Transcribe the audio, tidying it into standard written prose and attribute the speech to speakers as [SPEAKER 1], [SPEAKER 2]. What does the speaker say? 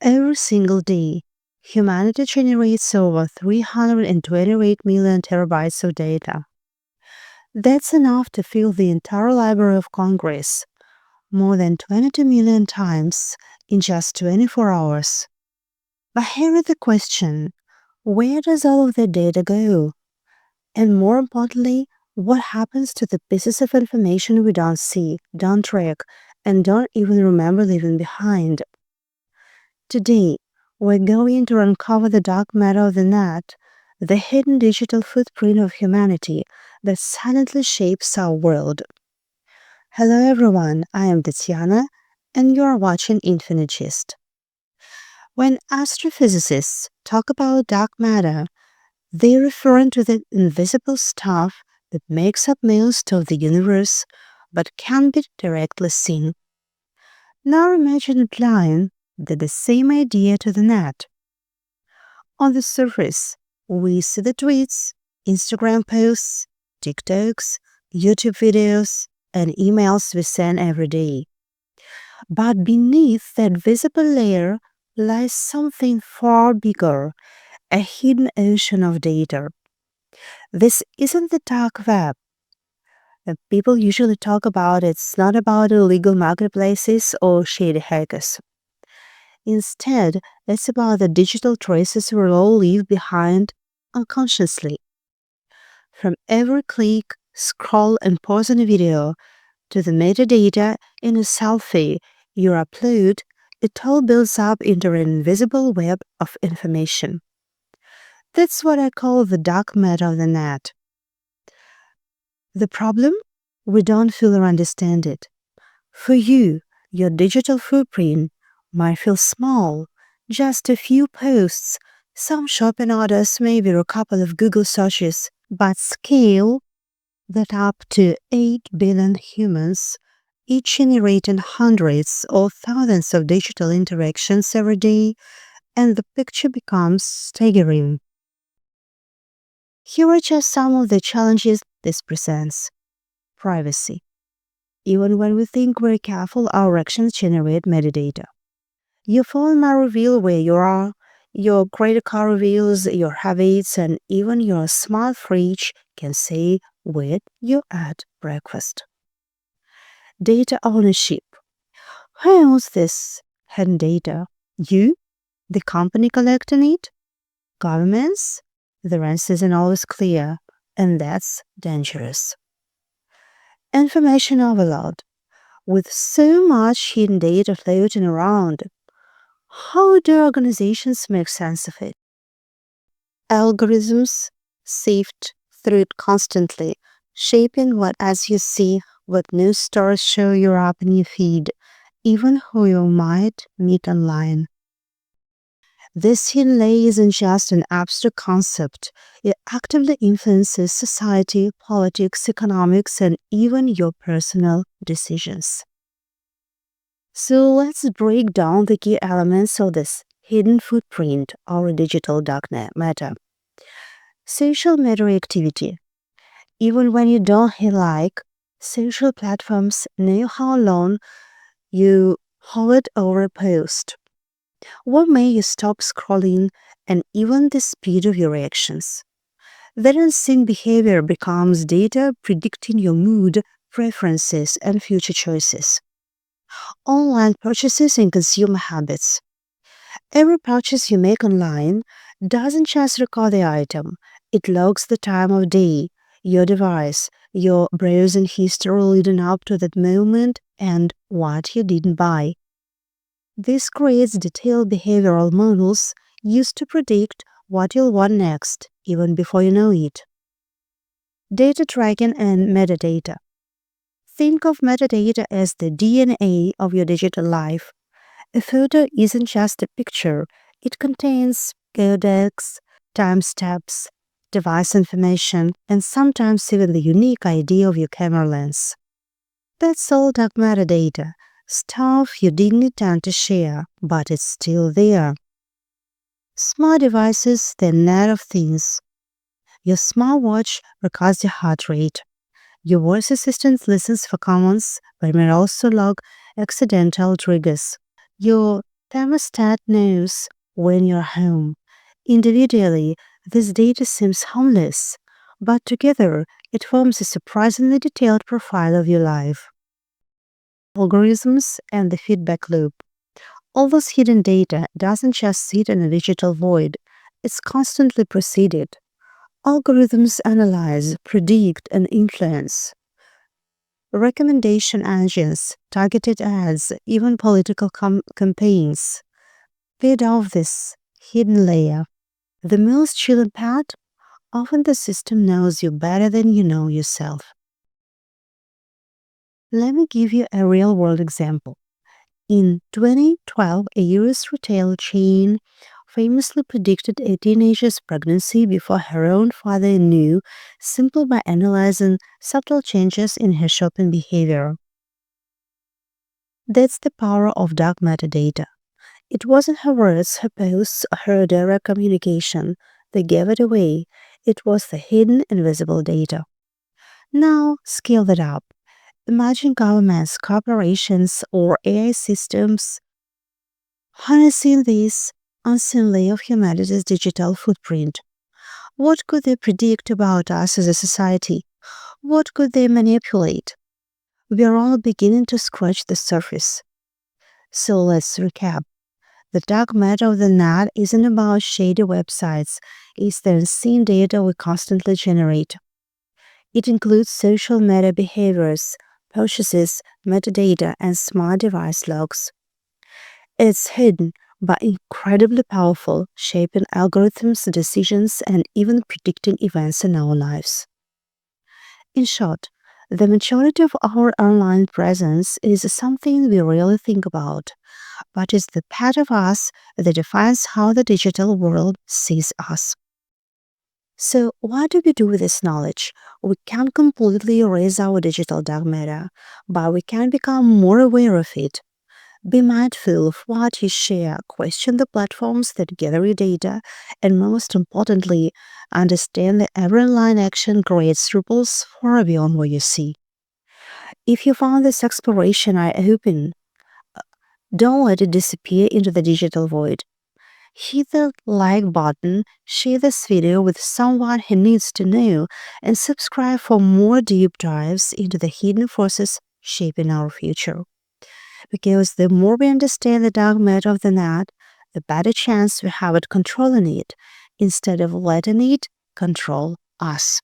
[SPEAKER 1] Every single day, humanity generates over 328 million terabytes of data. That's enough to fill the entire Library of Congress, more than 22 million times in just 24 hours. But here is the question: where does all of the data go? And more importantly, what happens to the pieces of information we don't see, don't track, and don't even remember leaving behind? Today, we're going to uncover the dark matter of the net, the hidden digital footprint of humanity that silently shapes our world. Hello everyone, I am Tatiana, and you are watching Infinite Gist. When astrophysicists talk about dark matter, they refer to the invisible stuff that makes up most of the universe but can't be directly seen. Now imagine applying the same idea to the net. On the surface, we see the tweets, Instagram posts, TikToks, YouTube videos, and emails we send every day. But beneath that visible layer lies something far bigger, a hidden ocean of data. This isn't the dark web that people usually talk about. It's not about illegal marketplaces or shady hackers. Instead, it's about the digital traces we all leave behind unconsciously. From every click, scroll, and pause in a video to the metadata in a selfie you upload, it all builds up into an invisible web of information. That's what I call the dark matter of the net. The problem? We don't feel or understand it. For you, your digital footprint might feel small, just a few posts, some shopping orders, maybe a couple of Google searches, but scale that up to 8 billion humans, each generating hundreds or thousands of digital interactions every day, and the picture becomes staggering. Here are just some of the challenges this presents. Privacy. Even when we think we're careful, our actions generate metadata. Your phone might reveal where you are, your credit card reveals your habits, and even your smart fridge can say where you at breakfast. Data ownership. Who owns this hidden data? You? The company collecting it? Governments? The answer isn't always clear, and that's dangerous. Information overload. With so much hidden data floating around, how do organizations make sense of it? Algorithms sift through it constantly, shaping what as you see, what news stories show you up in your feed, even who you might meet online. This hidden layer isn't just an abstract concept. It actively influences society, politics, economics, and even your personal decisions. So let's break down the key elements of this hidden footprint or digital darknet matter. Social media activity. Even when you don't hit like, social platforms know how long you hovered over a post, what made you stop scrolling, and even the speed of your reactions. That unseen behavior becomes data predicting your mood, preferences, and future choices. Online purchases and consumer habits. Every purchase you make online doesn't just record the item, it logs the time of day, your device, your browsing history leading up to that moment, and what you didn't buy. This creates detailed behavioral models used to predict what you'll want next, even before you know it. Data tracking and metadata. Think of metadata as the DNA of your digital life. A photo isn't just a picture, it contains codecs, timestamps, device information, and sometimes even the unique ID of your camera lens. That's all dark metadata, stuff you didn't intend to share, but it's still there. Smart devices, the net of things. Your smartwatch records your heart rate. Your voice assistant listens for commands but may also log accidental triggers. Your Thermostat knows when you're home. Individually, this data seems harmless, but together it forms a surprisingly detailed profile of your life. Algorithms and the feedback loop. All this hidden data doesn't just sit in a digital void, it's constantly preceded. Algorithms analyze, predict, and influence. Recommendation engines, targeted ads, even political campaigns feed off this hidden layer. The most chilling part? Often the system knows you better than you know yourself. Let me give you a real world example. In 2012, a US retail chain famously predicted a teenager's pregnancy before her own father knew, simply by analyzing subtle changes in her shopping behavior. That's the power of dark metadata. It wasn't her words, her posts, or her direct communication that gave it away. It was the hidden, invisible data. Now, scale that up. Imagine governments, corporations, or AI systems harnessing this unseen layer of humanity's digital footprint. What could they predict about us as a society? What could they manipulate? We are all beginning to scratch the surface. So let's recap. The dark matter of the net isn't about shady websites, it's the unseen data we constantly generate. It includes social media behaviors, purchases, metadata, and smart device logs. It's hidden but incredibly powerful, shaping algorithms, decisions, and even predicting events in our lives. In short, the majority of our online presence is something we rarely think about, but it's the part of us that defines how the digital world sees us. So, what do we do with this knowledge? We can't completely erase our digital dark matter, but we can become more aware of it. Be mindful of what you share, question the platforms that gather your data, and most importantly, understand that every online action creates ripples far beyond what you see. If you found this exploration eye-opening, don't let it disappear into the digital void. Hit the like button, share this video with someone who needs to know, and subscribe for more deep dives into the hidden forces shaping our future. Because the more we understand the dark matter of the net, the better chance we have at controlling it instead of letting it control us.